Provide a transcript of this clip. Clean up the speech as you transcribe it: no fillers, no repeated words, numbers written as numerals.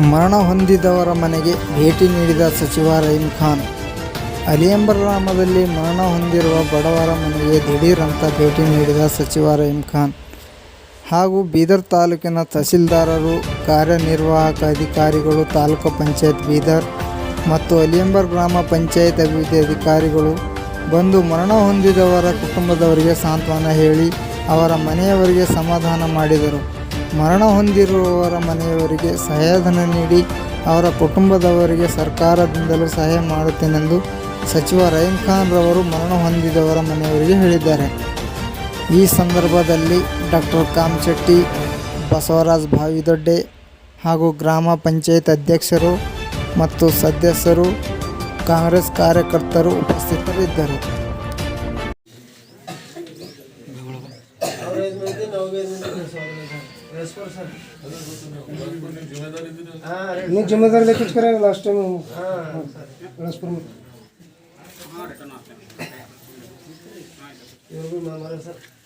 ಮರಣ ಹೊಂದಿದವರ ಮನೆಗೆ ಭೇಟಿ ನೀಡಿದ ಸಚಿವ ರಹೀಂ ಖಾನ್. ಅಲಿಯಂಬರ ಗ್ರಾಮದಲ್ಲಿ ಮರಣ ಹೊಂದಿರುವ ಬಡವರ ಮನೆಗೆ ದಿಢೀರ್ ಅಂತ ಭೇಟಿ ನೀಡಿದ ಸಚಿವ ರಹೀಂ ಖಾನ್ ಹಾಗೂ ಬೀದರ್ ತಾಲೂಕಿನ ತಹಸೀಲ್ದಾರರು, ಕಾರ್ಯನಿರ್ವಾಹಕ ಅಧಿಕಾರಿಗಳು, ತಾಲೂಕು ಪಂಚಾಯತ್ ಬೀದರ್ ಮತ್ತು ಅಲಿಯಂಬರ ಗ್ರಾಮ ಪಂಚಾಯತ್ ಅಭಿವೃದ್ಧಿ ಅಧಿಕಾರಿಗಳು ಬಂದು ಮರಣ ಹೊಂದಿದವರ ಕುಟುಂಬದವರಿಗೆ ಸಾಂತ್ವನ ಹೇಳಿ ಅವರ ಮನೆಯವರಿಗೆ ಸಮಾಧಾನ ಮಾಡಿದರು. ಮರಣ ಹೊಂದಿರುವವರ ಮನೆಯವರಿಗೆ ಸಹಾಯಧನ ನೀಡಿ ಅವರ ಕುಟುಂಬದವರಿಗೆ ಸರ್ಕಾರದಿಂದಲೂ ಸಹಾಯ ಮಾಡುತ್ತೇನೆಂದು ಸಚಿವ ರಹೀಂ ಖಾನ್ ರವರು ಮರಣ ಹೊಂದಿದವರ ಮನೆಯವರಿಗೆ ಹೇಳಿದ್ದಾರೆ. ಈ ಸಂದರ್ಭದಲ್ಲಿ ಡಾಕ್ಟರ್ ಕಾಮಶೆಟ್ಟಿ, ಬಸವರಾಜ್ ಭಾವಿದೊಡ್ಡೆ ಹಾಗೂ ಗ್ರಾಮ ಪಂಚಾಯತ್ ಅಧ್ಯಕ್ಷರು ಮತ್ತು ಸದಸ್ಯರು, ಕಾಂಗ್ರೆಸ್ ಕಾರ್ಯಕರ್ತರು ಉಪಸ್ಥಿತರಿದ್ದರು. नहीं जिम्मेदारी लेके कुछ करेगा लास्ट टाइम सर